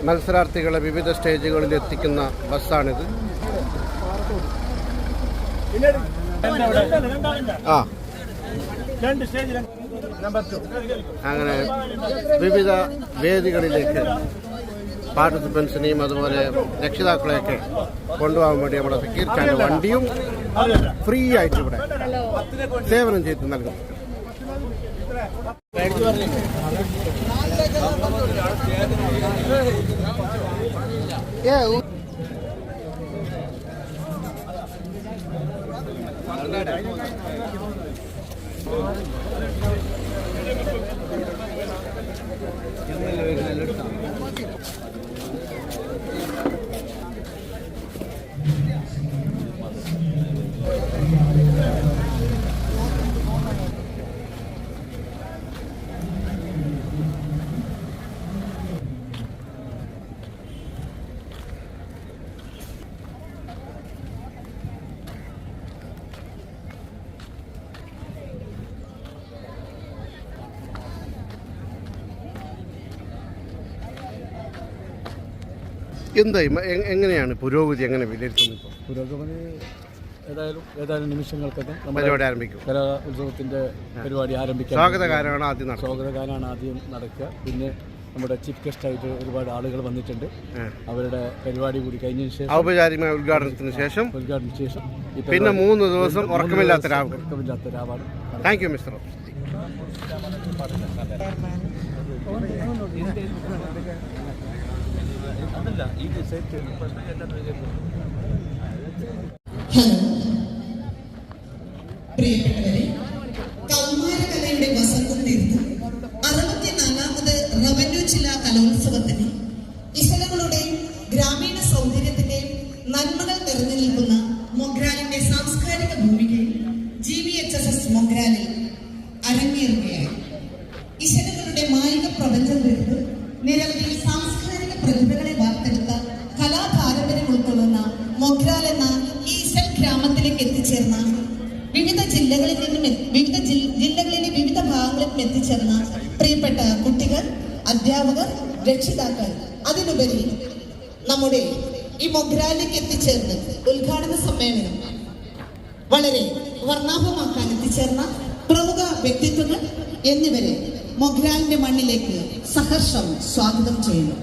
മത്സരാർത്ഥികളെ വിവിധ സ്റ്റേജുകളിൽ എത്തിക്കുന്ന ബസ്സാണിത്. അങ്ങനെ വിവിധ വേദികളിലേക്ക് പാർട്ടിസിപ്പൻസിനെയും അതുപോലെ രക്ഷിതാക്കളെയൊക്കെ കൊണ്ടുപോകാൻ വേണ്ടി നമ്മുടെ സക്കീർ ഖാൻ്റെ വണ്ടിയും ഫ്രീ ആയിട്ട് ഇവിടെ സേവനം ചെയ്ത് നൽകും. എന്തായി എങ്ങനെയാണ് പുരോഗതി എങ്ങനെ വിലയിരുത്തുന്നത്? ഇപ്പോൾ പുരോഗമന ഏതായാലും നിമിഷങ്ങൾക്കകം പരിപാടി ആരംഭിക്കും. കലാ ഉത്സവത്തിൻ്റെ പരിപാടി ആരംഭിക്കാം. സ്വാഗതഗാനമാണ് ആദ്യം നടക്കുക. പിന്നെ നമ്മുടെ ചീഫ് ഗസ്റ്റായിട്ട് ഒരുപാട് ആളുകൾ വന്നിട്ടുണ്ട്. അവരുടെ പരിപാടി കൂടി കഴിഞ്ഞതിന് ശേഷം ഔപചാരികമായ ഉദ്ഘാടനത്തിന് ശേഷം പിന്നെ 3 ദിവസം ഉറക്കമില്ലാത്ത രാവാണ്. Thank you mister. പ്രിയപ്പെട്ടവരെ, കൗമാരകലയുടെ വസന്തം തീർത്ത് 64ാമത് റവന്യൂ ജില്ലാ കലോത്സവത്തിന് ഇശലുകളുടെയും ഗ്രാമീണ സൗന്ദര്യത്തിന്റെയും നന്മകൾ നിറഞ്ഞു നിൽക്കുന്ന മൊഗ്രാലിന്റെ സാംസ്കാരിക ഭൂമികയിൽ GVHSS മൊഗ്രാലിൽ അരങ്ങേറുകയായി. ഇശലുകളുടെ മായിക പ്രപഞ്ചം തീർത്ത് നിരവധി സാംസ്കാരിക പ്രതിഭകളെ വാർത്തെടുത്ത കലാപാരമ്പര്യം ഉൾക്കൊള്ളുന്ന മൊഗ്രാൽ എന്ന ഈ ഇശൽ ഗ്രാമത്തിലേക്ക് എത്തിച്ചേർന്ന വിവിധ ജില്ലകളിലെ വിവിധ ഭാഗങ്ങളിൽ എത്തിച്ചേർന്ന പ്രിയപ്പെട്ട കുട്ടികൾ, അധ്യാപകർ, രക്ഷിതാക്കൾ, അതിനുപരി നമ്മുടെ ഈ മൊഗ്രാലിലേക്ക് എത്തിച്ചേർന്ന് ഉദ്ഘാടന സമ്മേളനം വളരെ വർണ്ണാഭമാക്കാൻ എത്തിച്ചേർന്ന പ്രമുഖ വ്യക്തിത്വങ്ങൾ എന്നിവരെ മൊഗ്രാലിന്റെ മണ്ണിലേക്ക് സഹർഷം സ്വാഗതം ചെയ്യുന്നു.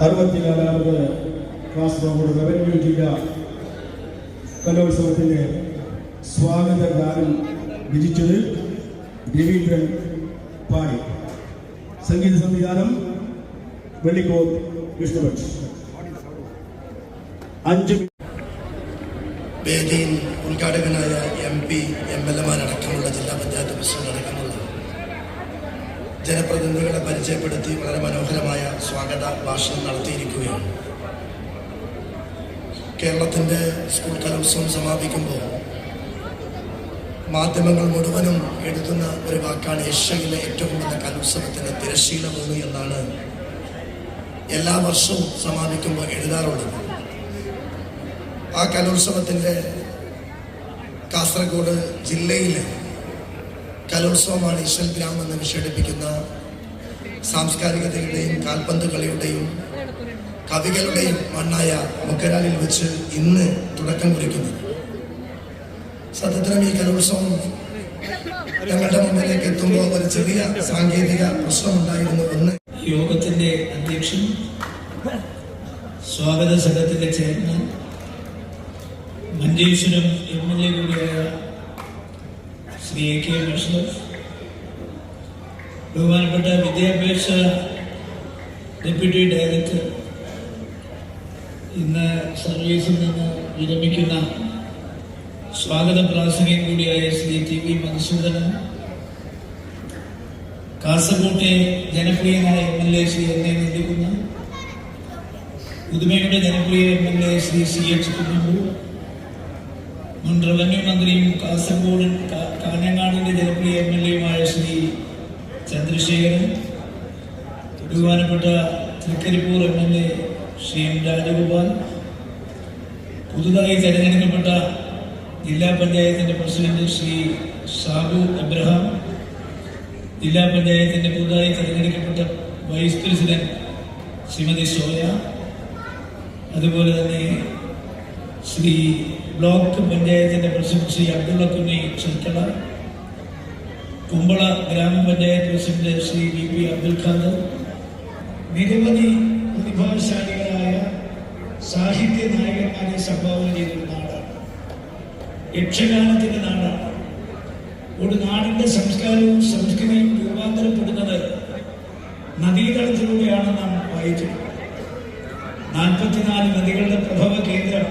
64ാമത് കാസർഗോഡ് റവന്യൂ ജില്ലാ കലോത്സവത്തിൻ്റെ സ്വാഗത ഗാനം രചിച്ചത് രവീന്ദ്രൻ പാടി. സംഗീത സംവിധാനം വെള്ളിക്കോത്ത് വിഷ്ണുഭക്ഷ്. 5 വേദിയിൽ ഉദ്ഘാടകനായ MP, MLA അടക്കമുള്ള ജില്ലാ പഞ്ചായത്ത് പ്രസിഡന്റ് അടക്കമുള്ള ജനപ്രതിനിധികളെ പരിചയപ്പെടുത്തി വളരെ മനോഹരമായ സ്വാഗത ഭാഷണം നടത്തിയിരിക്കുകയാണ്. കേരളത്തിൻ്റെ സ്കൂൾ കലോത്സവം സമാപിക്കുമ്പോൾ മാധ്യമങ്ങൾ മുഴുവനും എഴുതുന്ന ഒരു വാക്കാണ് ഏഷ്യയിലെ ഏറ്റവും വലിയ കലോത്സവത്തിന് തിരശ്ശീല വീണു എന്നാണ് എല്ലാ വർഷവും സമാപിക്കുമ്പോൾ എഴുതാറുള്ളത്. ആ കലോത്സവത്തിൻ്റെ കാസർഗോഡ് ജില്ലയിലെ കലോത്സവമാണ് ഈശ്വൽ ഗ്രാമം എന്ന് വിശേഷിപ്പിക്കുന്ന സാംസ്കാരികതയുടെയും കാൽപന്ത് കളിയുടെയും കവികളുടെയും മണ്ണായ മുക്കരാലിൽ വെച്ച് ഇന്ന് തുടക്കം കുറിക്കുന്നത്. സത്യത്തിലും ഈ കലോത്സവം ഞങ്ങളുടെ മുമ്പിലേക്ക് എത്തുമ്പോൾ ഒരു ചെറിയ സാങ്കേതിക പ്രശ്നമുണ്ടായിരുന്നു. ഒന്ന്, യോഗത്തിന്റെ അധ്യക്ഷൻ, സ്വാഗത സംഘത്തിന്റെ ചെയർമാൻ, മഞ്ചേശ്വരം MLA കൂടിയായ ശ്രീ AK അഷ്റഫ്, ബഹുമാനപ്പെട്ട വിദ്യാഭ്യാസ ഡെപ്യൂട്ടി ഡയറക്ടർ, ഇന്ന് സർവീസിൽ നിന്ന് വിരമിക്കുന്ന സ്വാഗത പ്രാസംഗികൻ കൂടിയായ ശ്രീ TV മധുസൂദനൻ, കാസർകോട്ടെ ജനപ്രിയനായ MLA ശ്രീ എന്നെ നിൽക്കുന്ന പുതുമയുടെ ജനപ്രിയ MLA ശ്രീ CH കുഞ്ഞമ്പു, മുൻ റവന്യൂ മന്ത്രിയും കാസർഗോഡ് കാഞ്ഞങ്ങാടിന്റെ ജനപ്രിയ MLA ശ്രീ ചന്ദ്രശേഖരൻ, ബഹുമാനപ്പെട്ട തൃക്കരിപ്പൂർ MLA ശ്രീ M രാജഗോപാൽ, പുതുതായി തെരഞ്ഞെടുക്കപ്പെട്ട ജില്ലാ പഞ്ചായത്തിന്റെ പ്രസിഡന്റ് ശ്രീ സാബു എബ്രഹാം, ജില്ലാ പഞ്ചായത്തിന്റെ പുതുതായി തെരഞ്ഞെടുക്കപ്പെട്ട വൈസ് പ്രസിഡന്റ് ശ്രീമതി സോയ, അതുപോലെ തന്നെ ശ്രീ ബ്ലോക്ക് പഞ്ചായത്തിന്റെ പ്രസിഡന്റ് ശ്രീ അബ്ദുള്ള കുഞ്ഞി ചെർക്കട, കുമ്പള ഗ്രാമപഞ്ചായത്ത് പ്രസിഡന്റ് ശ്രീ VP അബ്ദുൽ ഖാദർ, നിരവധി പ്രതിഭാശാലികളായ സാഹിത്യ നായകന്മാരെ സംഭാവന ചെയ്തൊരു നാടാണ്, യക്ഷഗാനത്തിന്റെ നാടാണ്. ഒരു നാടിന്റെ സംസ്കാരവും സംസ്കൃതിയും രൂപാന്തരപ്പെടുന്നത് നദീതടത്തിലൂടെയാണ് നാം വായിച്ചത്. 44 നദികളുടെ പ്രഭവ കേന്ദ്രം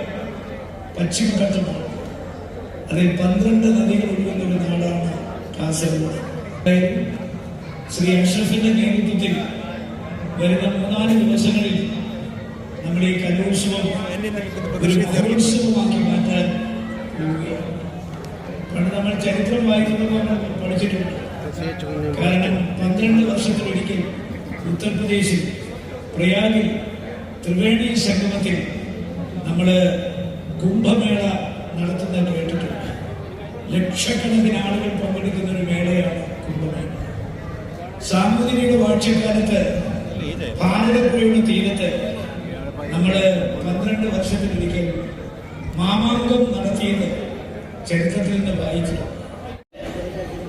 പശ്ചിമഘട്ടമാണ്. അതിൽ 12 നദികൾ ഒഴുകുന്ന ഒരു നാടാണ് കാസർഗോഡ്. ശ്രീ അഷ്റഫിന്റെ നേതൃത്വത്തിൽ വരുന്ന 3-4 ദിവസങ്ങളിൽ നമ്മുടെ ഈ കലോത്സവം ഒരു മഹോത്സവമാക്കി മാറ്റാൻ പോവുകയാണ്. പണ്ട് നമ്മൾ ചരിത്രം വായിക്കുമ്പോൾ നമ്മൾ പഠിച്ചിട്ടുണ്ട്. കാരണം 12 വർഷത്തിലൊരിക്കൽ ഉത്തർപ്രദേശിൽ പ്രയാഗിൽ ത്രിവേണി സംഗമത്തിൽ നമ്മൾ കുംഭമേള നടത്തുന്നത് കേട്ടിട്ടുണ്ട്. ലക്ഷക്കണക്കിന് ആളുകൾ പങ്കെടുക്കുന്ന ഒരു മേളയാണ് കുംഭമേള. സാമൂതിരിയുടെ വാഴ്ചക്കാലത്ത് ഭാരതപ്പുഴയുടെ തീരത്ത് നമ്മൾ 12 വർഷത്തിലൊരിക്കൽ മാമാങ്കം നടത്തിയത് ചരിത്രത്തിൽ നിന്ന് വായിച്ചു.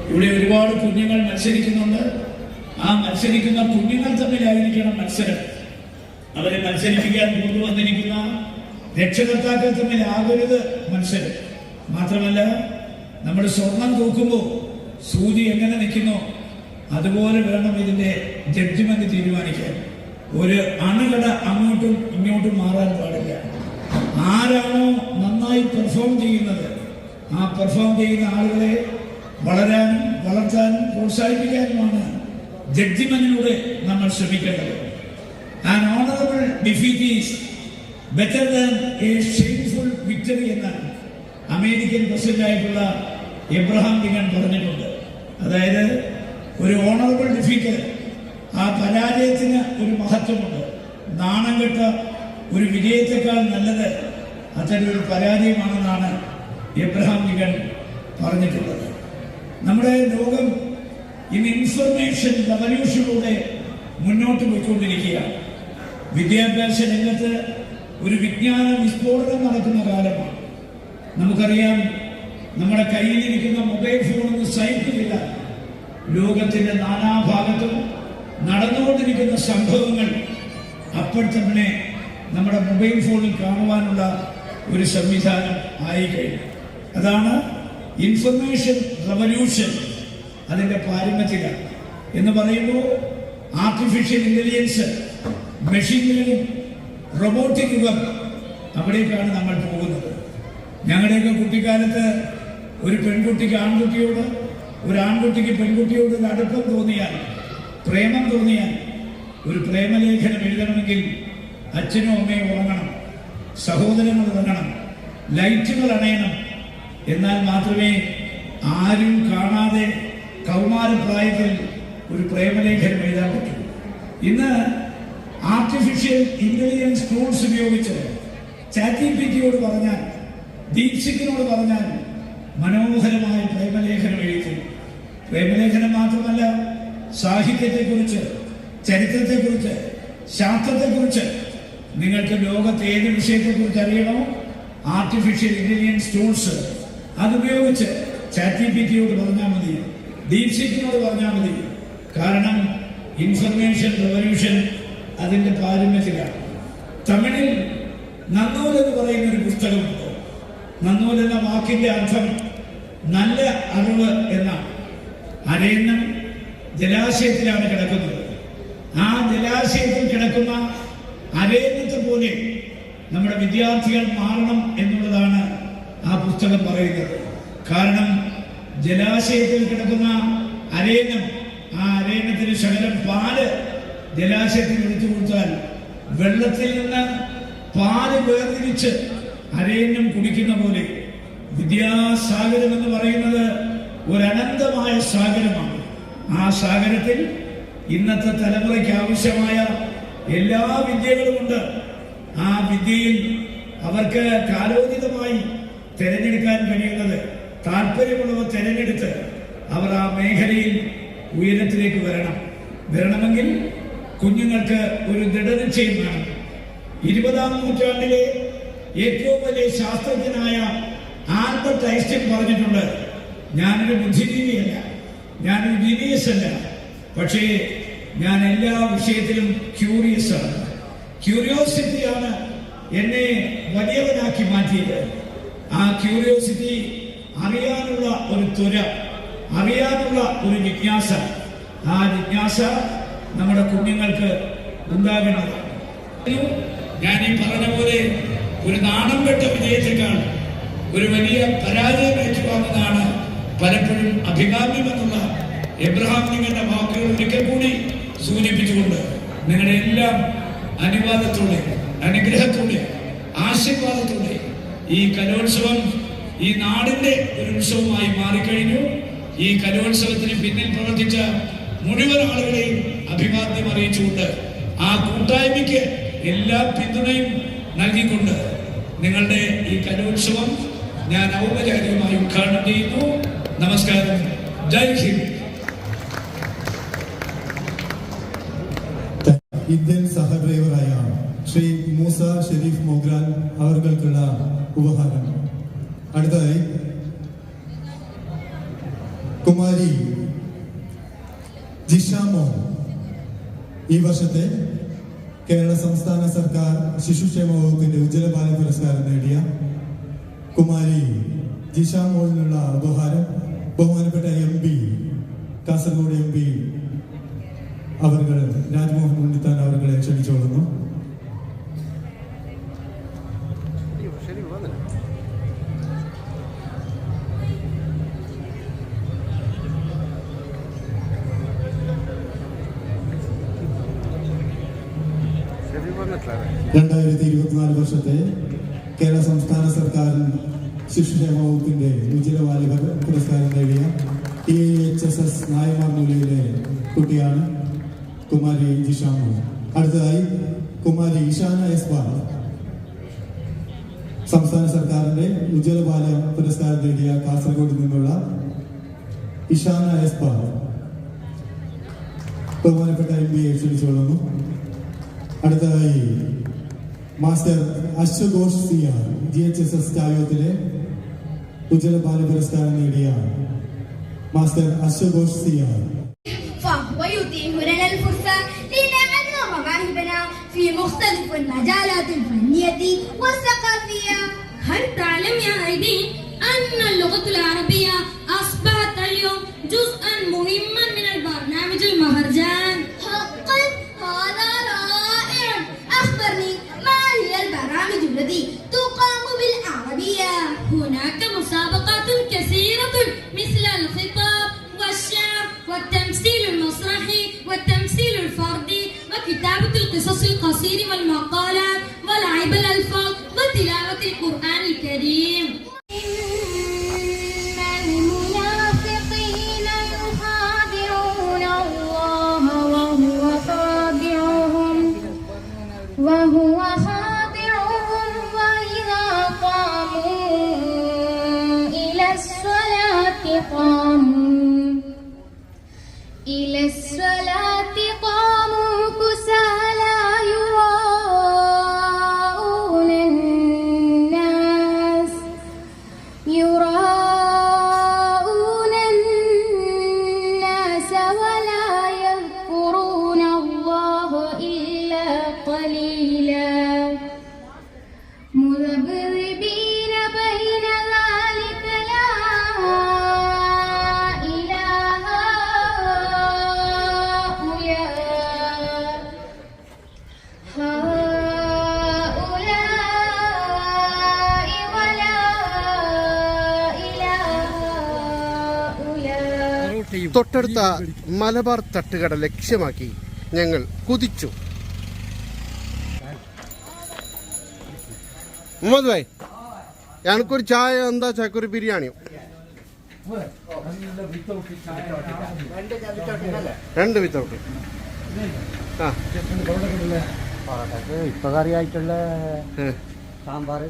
ഇവിടെ ഒരുപാട് കുഞ്ഞുങ്ങൾ മത്സരിക്കുന്നുണ്ട്. ആ മത്സരിക്കുന്ന കുഞ്ഞുങ്ങൾ തമ്മിലായിരിക്കണം മത്സരം. അവരെ മത്സരിപ്പിക്കാൻ കൊണ്ടുവന്നിരിക്കുന്ന രക്ഷകർത്താക്കൾ തമ്മിലാകരുത് മത്സരം. മാത്രമല്ല, നമ്മൾ സ്വർണം തൂക്കുമ്പോൾ സൂചി എങ്ങനെ നിൽക്കുന്നോ അതുപോലെ വേണം ഇതിന്റെ ജഡ്ജ്മെന്റ് തീരുമാനിക്കാൻ. ഒരു അണുകട അങ്ങോട്ടും ഇങ്ങോട്ടും മാറാൻ പാടില്ല. ആരാണോ നന്നായി പെർഫോം ചെയ്യുന്നത് ആ പെർഫോം ചെയ്യുന്ന ആളുകളെ വളരാനും വളർത്താനും പ്രോത്സാഹിപ്പിക്കാനുമാണ് ജഡ്ജ്മെന്റിലൂടെ നമ്മൾ ശ്രമിക്കേണ്ടത്. An honorable defeat is better than a shameful victory എന്നാണ് അമേരിക്കൻ പ്രസിഡന്റായിട്ടുള്ള എബ്രഹാം ലിങ്കൺ പറഞ്ഞിട്ടുണ്ട്. അതായത് ഒരു ഓണറബിൾ ഡിഫീറ്റ്, ആ പരാജയത്തിന് ഒരു മഹത്വമുണ്ട്. നാണം കെട്ട ഒരു വിജയത്തെക്കാൾ നല്ലത് അത്തരം ഒരു പരാജയമാണെന്നാണ് എബ്രഹാം ലിങ്കൺ പറഞ്ഞിട്ടുള്ളത്. നമ്മുടെ ലോകം ഇന്ന് ഇൻഫർമേഷൻ റവല്യൂഷനിലൂടെ മുന്നോട്ട് പോയിക്കൊണ്ടിരിക്കുകയാണ്. വിദ്യാഭ്യാസ രംഗത്ത് ഒരു വിജ്ഞാന വിസ്ഫോടനം നടക്കുന്ന കാലമാണ്. നമുക്കറിയാം, നമ്മുടെ കയ്യിലിരിക്കുന്ന മൊബൈൽ ഫോണൊന്ന് സൈറ്റ് ചെയ്താൽ ലോകത്തിന്റെ നാനാഭാഗത്തും നടന്നുകൊണ്ടിരിക്കുന്ന സംഭവങ്ങൾ അപ്പോൾ തന്നെ നമ്മുടെ മൊബൈൽ ഫോണിൽ കാണുവാനുള്ള ഒരു സംവിധാനം ആയിക്കഴിഞ്ഞു. അതാണ് ഇൻഫർമേഷൻ റവല്യൂഷൻ. അതിന്റെ പാരമ്യത്തിലാണ് എന്ന് പറയുമ്പോൾ artificial intelligence, machine learning, robotic യുഗം, അവിടേക്കാണ് നമ്മൾ പോകുന്നത്. ഞങ്ങളുടെയൊക്കെ കുട്ടിക്കാലത്ത് ഒരു പെൺകുട്ടിക്ക് ആൺകുട്ടിയോട്, ഒരു ആൺകുട്ടിക്ക് പെൺകുട്ടിയോട് ഒരു അടുപ്പം തോന്നിയാൽ, പ്രേമം തോന്നിയാൽ, ഒരു പ്രേമലേഖനം എഴുതണമെങ്കിൽ അച്ഛനും അമ്മയും ഉറങ്ങണം, സഹോദരങ്ങൾ ഉറങ്ങണം, ലൈറ്റുകൾ അണയണം. എന്നാൽ മാത്രമേ ആരും കാണാതെ കൗമാരപ്രായത്തിൽ ഒരു പ്രേമലേഖനം എഴുതാൻ പറ്റൂ. ഇന്ന് ആർട്ടിഫിഷ്യൽ ഇന്റലിജൻസ് ടൂൾസ് ഉപയോഗിച്ച് ChatGPT-യോട് പറഞ്ഞാൽ, ദീപ്സിക്കിനോട് പറഞ്ഞാൽ മനോഹരമായ പ്രേമലേഖനം എഴുതി. പ്രേമലേഖനം മാത്രമല്ല, സാഹിത്യത്തെക്കുറിച്ച്, ചരിത്രത്തെക്കുറിച്ച്, ശാസ്ത്രത്തെക്കുറിച്ച്, നിങ്ങൾക്ക് ലോകത്ത് ഏത് വിഷയത്തെക്കുറിച്ച് അറിയണോ, ആർട്ടിഫിഷ്യൽ ഇന്റലിജൻസ് ടൂൾസ് അതുപയോഗിച്ച് ChatGPT-യോട് പറഞ്ഞാൽ മതി, ദീപ്സിക്കിനോട് പറഞ്ഞാൽ മതി. കാരണം ഇൻഫർമേഷൻ റവല്യൂഷൻ അതിന്റെ പാരമ്യത്തിലാണ്. തമിഴിൽ നന്നൂൽ എന്ന് പറയുന്ന ഒരു പുസ്തകമുണ്ട്. നന്നൂൽ എന്ന വാക്കിന്റെ അർത്ഥം നല്ല അറിവ് എന്നാണ്. അരയന്നം ജലാശയത്തിലാണ് കിടക്കുന്നത്. ആ ജലാശയത്തിൽ കിടക്കുന്ന അരയന്നത്തെ പോലെ നമ്മുടെ വിദ്യാർത്ഥികൾ മാറണം എന്നുള്ളതാണ് ആ പുസ്തകം പറയുന്നത്. കാരണം ജലാശയത്തിൽ കിടക്കുന്ന അരേനം, ആ അരേനത്തിന് ശകലം പാല് ജലാശയത്തിൽ എടുത്തു കൊടുത്താൽ വെള്ളത്തിൽ നിന്ന് പാല് വേർതിരിച്ച് അരേനം കുടിക്കുന്ന പോലെ വിദ്യാസാഗരം എന്ന് പറയുന്നത് ഒരു അനന്തമായ സാഗരമാണ്. ആ സാഗരത്തിൽ ഇന്നത്തെ തലമുറയ്ക്ക് ആവശ്യമായ എല്ലാ വിദ്യകളുമുണ്ട്. ആ വിദ്യയിൽ അവർക്ക് കാലോചിതമായി തിരഞ്ഞെടുക്കാൻ കഴിയുന്നത്, താല്പര്യമുള്ളവ തിരഞ്ഞെടുത്ത് അവർ ആ മേഖലയിൽ ഉയരത്തിലേക്ക് വരണമെങ്കിൽ കുഞ്ഞുങ്ങൾക്ക് ഒരു ദൃഢനിശ്ചയം വേണം. 20-ാം നൂറ്റാണ്ടിലെ ഏറ്റവും വലിയ ശാസ്ത്രജ്ഞനായ ആൽബർട്ട് ഐൻസ്റ്റീൻ പറഞ്ഞിട്ടുണ്ട്, ഞാനൊരു ബുദ്ധിജീവിയല്ല, ഞാനൊരു ജീനിയസ് അല്ല, പക്ഷേ ഞാൻ എല്ലാ വിഷയത്തിലും ക്യൂരിയസ് ആണ്. ക്യൂരിയോസിറ്റിയാണ് എന്നെ വലിയവനാക്കി മാറ്റിയത്. ആ ക്യൂരിയോസിറ്റി, അറിയാനുള്ള ഒരു ത്വര, അറിയാനുള്ള ഒരു ജിജ്ഞാസ, ആ ജിജ്ഞാസ നമ്മുടെ കുഞ്ഞുങ്ങൾക്ക് ഉണ്ടാകേണ്ടതാണ്. ഞാൻ ഈ പറഞ്ഞ പോലെ ഒരു നാണം കെട്ട വിജയത്തെക്കാൾ ഒരു വലിയ പരാജയം ഏറ്റുവാങ്ങുന്നതാണ് പലപ്പോഴും അഭികാമ്യമെന്നുള്ള എബ്രഹാം ലിങ്കന്റെ വാക്കുകൾ ഒരിക്കൽ കൂടി സൂചിപ്പിച്ചുകൊണ്ട് നിങ്ങളുടെ എല്ലാം അനുവാദത്തോടെ, അനുഗ്രഹത്തോടെ, ആശീർവാദത്തോടെ ഈ കലോത്സവം ഈ നാടിന്റെ ഒരു ഉത്സവമായി മാറിക്കഴിഞ്ഞു. ഈ കലോത്സവത്തിന് പിന്നിൽ പ്രവർത്തിച്ച മുഴുവൻ ആളുകളെയും അഭിവാദ്യം അറിയിച്ചുകൊണ്ട് ആ കൂട്ടായ്മയ്ക്ക് എല്ലാ പിന്തുണയും നൽകിക്കൊണ്ട് നിങ്ങളുടെ ഈ കലോത്സവം ഞാൻ ഔപചാരികമായി ഉദ്ഘാടനം ചെയ്യുന്നു. നമസ്കാരം. ജയ് ഹിന്ദ്. ഇന്ത്യൻ സഹ ഡ്രൈവറായ ശ്രീ മൂസ ഷെരീഫ് മോഗ്രാൻ അവർക്കുള്ള ഉപഹാരം. അടുത്തതായി കുമാരി ജിഷാമോ, ഈ വർഷത്തെ കേരള സംസ്ഥാന സർക്കാർ ശിശുക്ഷേമ വകുപ്പിന്റെ ഉജ്ജ്വലബാല പുരസ്കാരം നേടിയ കുമാരി ജിഷാമോളിനുള്ള ഉപഹാരം ബഹുമാനപ്പെട്ട MP, കാസർഗോഡ് MP അവർ രാജ്മോഹൻ ഉണ്ണിത്താൻ അവരെ ക്ഷണിച്ചോളുന്നു. (2024) വർഷത്തെ കേരള സംസ്ഥാന സർക്കാർ ശിശുക്ഷേമ വകുപ്പിന്റെ ഉജ്ജ്വലബാല പുരസ്കാരം നേടിയ THSS നായമാർ മൂലയിലെ കുട്ടിയാണ് കുമാരി ജിഷാമോ. അടുത്തതായി കുമാരി ഇഷാന എസ് ബാൽ, സംസ്ഥാന സർക്കാരിന്റെ ഉജ്ജ്വലബാല പുരസ്കാരം നേടിയ കാസർഗോഡ് നിന്നുള്ള ഇഷാന എസ് ബാൽ ബഹുമാനപ്പെട്ട MP ക്ഷണിച്ചുകൊള്ളുന്നു. അടുത്തതായി മാസ്റ്റർ അശ്വഘോഷ് സിയാർ, GHSS ചായോത്തിലെ ഉജ്ജ്വലബാല പുരസ്കാരം നേടിയ മാസ്റ്റർ അശ്വഘോഷ് സിയാർ. فهو يتيح لنا الفرصة لنعرض مواهبنا في مختلف المجالات الفنية والثقافية. هل تعلم يا أيدين أن اللغة العربية أصبحت اليوم جزءا مهما من البرنامج المهرجان؟ حقا هذا رائع. أخبرني، ما هي البرامج التي تقام بالعربية؟ هناك مسابقات كثيرة مثل الخطاب والشعر والتمثيل المسرحي والتمثيل الفردي وكتابة القصص القصيرة والمقالات ولعب الألفاظ وتلاوة القرآن الكريم. إن المنافقين يخادعون الله وهو خادعهم وإذا قاموا إلى الصلاة قاموا كسالى يراءون الناس തൊട്ടടുത്ത മലബാർ തട്ടുകട ലക്ഷ്യമാക്കി ഞങ്ങൾ കുതിച്ചു. മുഹമ്മദ് ഭായ്, എനിക്കൊരു ചായ എന്താ ചായക്കൊരു ബിരിയാണിയോ? 2 വിത്തൗട്ട്. ആ ഇപ്പൊ കറിയായിട്ടുള്ള സാമ്പാർ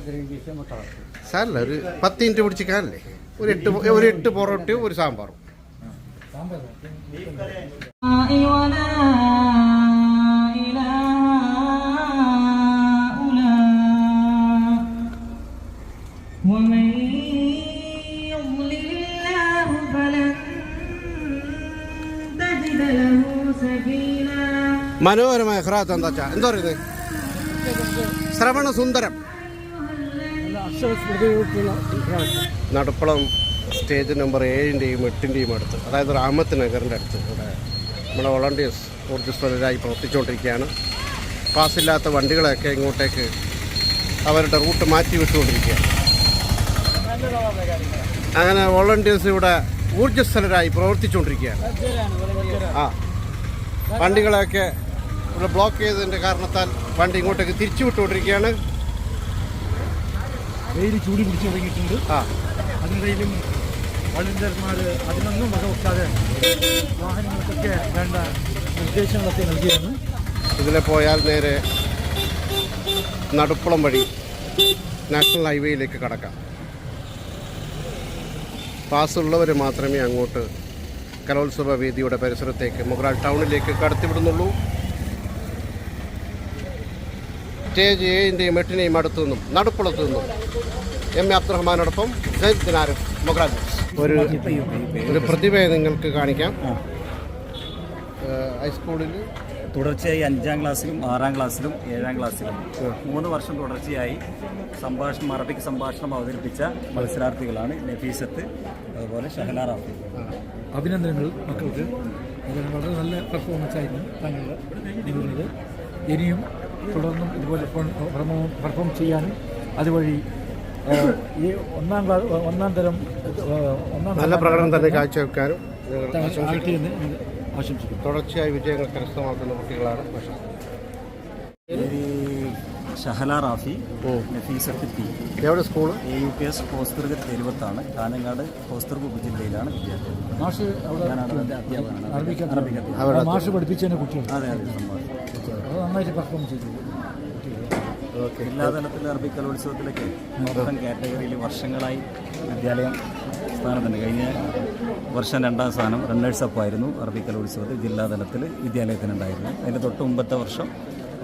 സാറല്ല, ഒരു 10 മിനിറ്റ് പിടിച്ചിക്കാനല്ലേ? ഒരു 8 പൊറോട്ടയും ഒരു സാമ്പാറും. മനോഹരമായ ഖിറാഅത്ത് എന്താ പറയുന്നത്? ശ്രവണ സുന്ദരം. നടുപ്പളം സ്റ്റേജ് നമ്പർ 7-ൻ്റെയും 8-ൻ്റെയും അടുത്ത്, അതായത് റാമത്ത് നഗറിൻ്റെ അടുത്ത് ഇവിടെ നമ്മുടെ വോളണ്ടിയേഴ്സ് ഊർജ്ജസ്വലരായി പ്രവർത്തിച്ചുകൊണ്ടിരിക്കുകയാണ്. പാസ്സില്ലാത്ത വണ്ടികളൊക്കെ ഇങ്ങോട്ടേക്ക് അവരുടെ റൂട്ട് മാറ്റി വിട്ടുകൊണ്ടിരിക്കുകയാണ്. അങ്ങനെ വോളണ്ടിയേഴ്സ് ഇവിടെ ഊർജ്ജസ്വലരായി പ്രവർത്തിച്ചുകൊണ്ടിരിക്കുകയാണ്. വണ്ടികളൊക്കെ ഇവിടെ ബ്ലോക്ക് ചെയ്തതിൻ്റെ കാരണത്താൽ വണ്ടി ഇങ്ങോട്ടേക്ക് തിരിച്ചു വിട്ടുകൊണ്ടിരിക്കുകയാണ്. വെയിൽ ചൂടി പിടിച്ചു തുടങ്ങിയിട്ടുണ്ട്. അതിനിടയിലും വളണ്ടിയർമാർ അതിനൊന്നും വകവെക്കാതെ വാഹനങ്ങൾക്കൊക്കെ വേണ്ട നിർദ്ദേശങ്ങളൊക്കെ നൽകിയാണ്. ഇതിലെ പോയാൽ നേരെ നടുപ്പുളം വഴി നാഷണൽ ഹൈവേയിലേക്ക് കടക്കാം. പാസ്സുള്ളവർ മാത്രമേ അങ്ങോട്ട് കലോത്സവ വേദിയുടെ പരിസരത്തേക്ക് മൊഗ്രാൽ ടൗണിലേക്ക് കടത്തിവിടുന്നുള്ളൂ. സ്റ്റേജ് 7-ൻ്റെയും 8-ൻ്റെയും അടുത്തു നിന്നും നടുപ്പുളത്തു നിന്നും എം എ അബ്ദുറഹ്മാനോടൊപ്പം സയ്യിദ് ദിനാരിഫ്, മൊഗ്രാൽ. ഒരു പ്രതിഭയെ നിങ്ങൾക്ക് കാണിക്കാം. ഹൈസ്കൂളിൽ തുടർച്ചയായി 5ാം ക്ലാസ്സിലും 6ാം ക്ലാസ്സിലും 7ാം ക്ലാസ്സിലും 3 വർഷം തുടർച്ചയായി അറബിക് സംഭാഷണം അവതരിപ്പിച്ച മത്സരാർത്ഥികളാണ് നഫീസത്ത്, അതുപോലെ ഷഹല റാഫി. അഭിനന്ദനങ്ങൾ മക്കൾക്ക്. വളരെ നല്ല പെർഫോമൻസ് ആയിരുന്നു നിങ്ങളുടേത്. ഇനിയും തുടർന്നും ഇതുപോലെ പെർഫോം ചെയ്യാനും അതുവഴി ഈ ഒന്നാം തരം നല്ല പ്രകടനം തന്നെ കാഴ്ചവെക്കാനും ആശംസിക്കുന്നു. തുടർച്ചയായി വിജയങ്ങൾ കരസ്ഥമാക്കുന്ന കുട്ടികളാണ്. ഷഹല റാഫി, നഫീസത്ത് പി. എവിടെ സ്കൂൾ? AUPS ഹോസ്ദുർഗ് തെരുവത്താണ്. കാഞ്ഞങ്ങാട് ഹോസ്ദുർഗ് ഉപജില്ലയിലാണ് വിദ്യാർത്ഥി. മാഷ് അധ്യാപകനാണ്. മാഷ് പഠിപ്പിച്ചതിനെ കുട്ടികൾ. അതെ, നന്നായിട്ട് പെർഫോം ചെയ്തു. ജില്ലാതലത്തിൽ അറബി കലോത്സവത്തിലൊക്കെ മൊത്തം കാറ്റഗറിയിൽ വർഷങ്ങളായി വിദ്യാലയം സ്ഥാനത്തുണ്ട്. കഴിഞ്ഞ വർഷം 2ാം സ്ഥാനം റണ്ണേഴ്സ് അപ്പ് ആയിരുന്നു അറബി കലോത്സവത്തിൽ ജില്ലാതലത്തിൽ വിദ്യാലയത്തിനുണ്ടായിരുന്നു. അതിൻ്റെ തൊട്ട് മുമ്പത്തെ വർഷം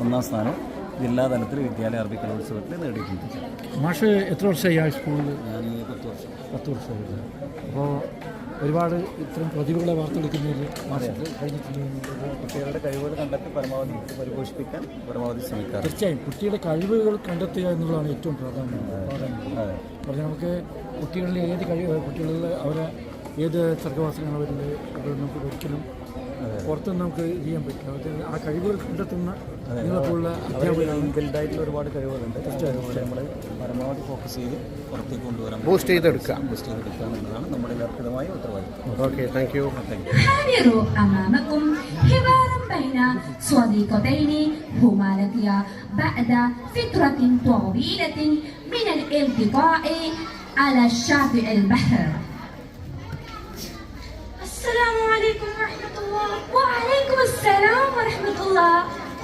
1ാം സ്ഥാനം ജില്ലാതലത്തിൽ വിദ്യാലയ അറബി കലോത്സവത്തിൽ നേടിയിട്ടുണ്ട്. മാഷ് എത്ര വർഷമായി സ്കൂളിൽ? ഞാൻ 10 വർഷമായിരുന്നു. അപ്പോൾ ഒരുപാട് ഇത്തരം പ്രതിഭകളെ വാർത്തെടുക്കുന്നതിൽ മാഷ് കഴിഞ്ഞിട്ടുണ്ട്. കുട്ടികളുടെ കഴിവുകൾ കണ്ടെത്തി പരമാവധി പരിപോഷിപ്പിക്കാൻ പരമാവധി ശ്രമിക്കാം. തീർച്ചയായും കുട്ടിയുടെ കഴിവുകൾ കണ്ടെത്തുക എന്നുള്ളതാണ് ഏറ്റവും പ്രാധാന്യം. പറഞ്ഞാൽ നമുക്ക് കുട്ടികളിലെ ഏത് കുട്ടികളിൽ അവരെ ഏത് സർഗവാസനങ്ങൾ വരുന്നത് അത് നമുക്ക് ഒരിക്കലും പുറത്തുനിന്ന് നമുക്ക് ചെയ്യാൻ പറ്റില്ല. ആ കഴിവുകൾ കണ്ടെത്തുന്ന നിങ്ങളെപ്പോലുള്ള അധ്യാപകരാണ്. ബിൽഡായിട്ടുള്ള ഒരുപാട് കഴിവുകളുണ്ട്. നമ്മൾ പരമാവധി ഫോക്കസ് ചെയ്ത് പുറത്തേക്ക് കൊണ്ടുവരാൻ ബൂസ്റ്റ് ചെയ്തെടുക്കുക എന്നുള്ളതാണ് നമ്മുടെ അർപ്പിതമായ ഉത്തരവാദിത്വം. Okay, thank you. أمامكم حوار بين صديقتين هما لقيا بعد فترة طويلة من الالتقاء على شاطئ البحر. السلام عليكم ورحمة الله. وعليكم السلام ورحمة الله.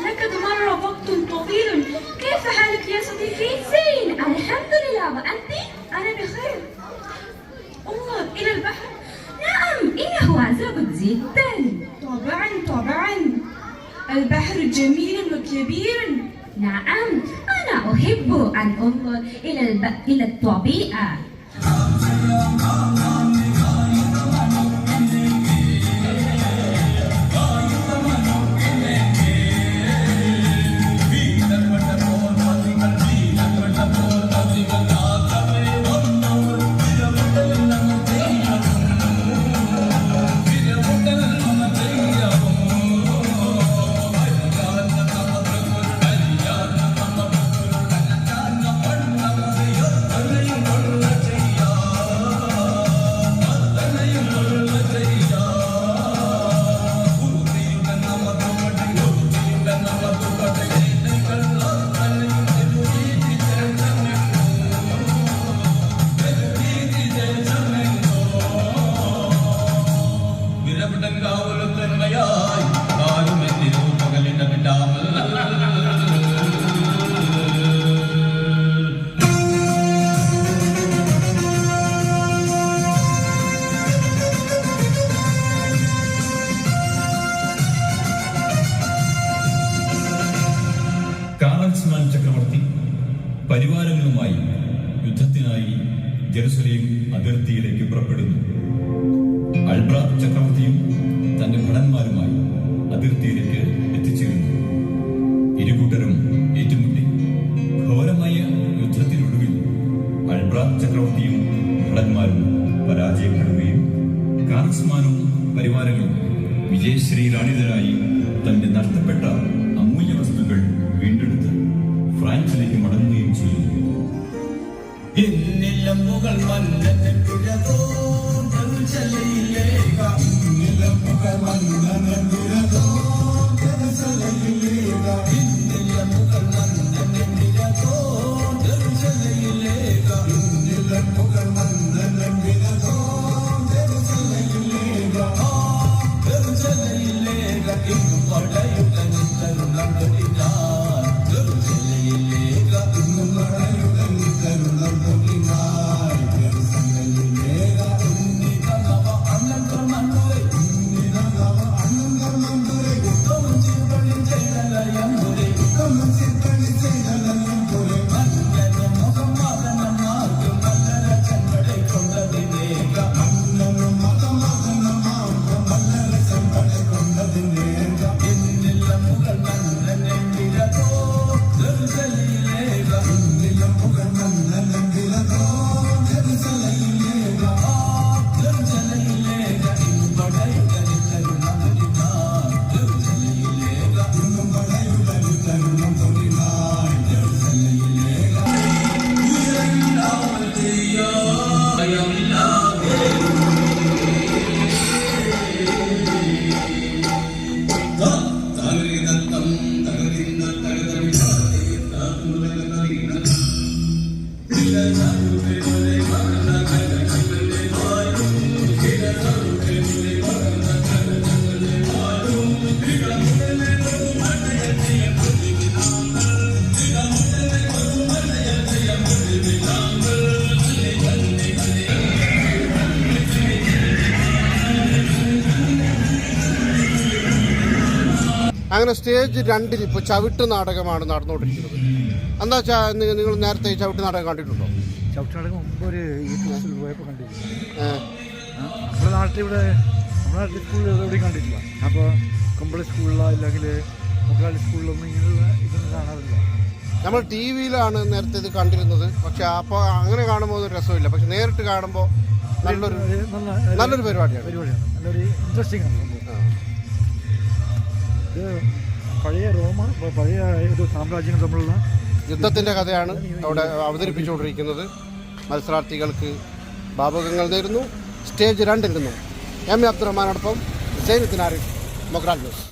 لقد مر وقت طويل. كيف حالك يا صديقي؟ زين الحمد لله. وأنت؟ أنا بخير. انظر إلى البحر. نعم، إنه عذاب جدا. طبعا البحر جميل وكبير. نعم، أنا أحب أن أنظر إلى الطبيعة. ജെറുസലേം അതിർത്തിയിലേക്ക് പുറപ്പെടുന്നു. അൽബ്രാത്ത് ചക്രവർത്തിയും തന്റെ ഭടന്മാരുമായി അതിർത്തിയിലേക്ക് എത്തിച്ചേരുന്നു. ഇരുകൂട്ടരും ഏറ്റുമുട്ടി. ഘോരമായ യുദ്ധത്തിനൊടുവിൽ അൽബ്രാത്ത് ചക്രവർത്തിയും ഭടന്മാരും പരാജയപ്പെടുകയും കാർസ്മാനും പരിവാരങ്ങളും വിജയശ്രീലാളിതരായി തന്റെ നഷ്ടപ്പെട്ട അമൂല്യ വസ്തുക്കൾ വീണ്ടെടുത്ത് ഫ്രാൻസിലേക്ക് മടങ്ങുകയും ചെയ്യുന്നു. അങ്ങനെ സ്റ്റേജ് 2 ഇപ്പോൾ ചവിട്ട് നാടകമാണ് നടന്നുകൊണ്ടിരിക്കുന്നത്. എന്താ വെച്ചാൽ നിങ്ങൾ നേരത്തെ ചവിട്ട് നാടകം കണ്ടിട്ടുണ്ടോ? ചവിട്ട് നാടകം മുമ്പ് ഒരു യൂട്യൂബിൽ പോയപ്പോൾ കണ്ടിരുന്നു. നമ്മുടെ നാട്ടിൽ സ്കൂളിൽ എവിടെയും കണ്ടിട്ടില്ല. അപ്പോൾ കുമ്പളി സ്കൂളിലോ അല്ലെങ്കിൽ മുക്കാലി സ്കൂളിലൊന്നും ഇങ്ങനെയുള്ള ഇതൊന്നും കാണാറില്ല. നമ്മൾ ടി വിയിലാണ് നേരത്തെ ഇത് കണ്ടിരുന്നത്. പക്ഷെ അപ്പോൾ അങ്ങനെ കാണുമ്പോൾ ഒരു രസമില്ല. പക്ഷെ നേരിട്ട് കാണുമ്പോൾ നല്ലൊരു പരിപാടിയാണ്. നല്ലൊരു ഇൻട്രസ്റ്റിംഗ് ആണ്. ഇത് പഴയ ഒരു സാമ്രാജ്യങ്ങൾ തമ്മിലുള്ള യുദ്ധത്തിൻ്റെ കഥയാണ് അവിടെ അവതരിപ്പിച്ചുകൊണ്ടിരിക്കുന്നത്. മത്സരാർത്ഥികൾക്ക് ഭാവുകങ്ങൾ നേരുന്നു. സ്റ്റേജ് 2 നിന്നും എം എ അബ്ദുറഹ്മാനോടൊപ്പം സൈനുദ്ദീൻ ആരിഫ്, മൊഗ്രാൽ ന്യൂസ്.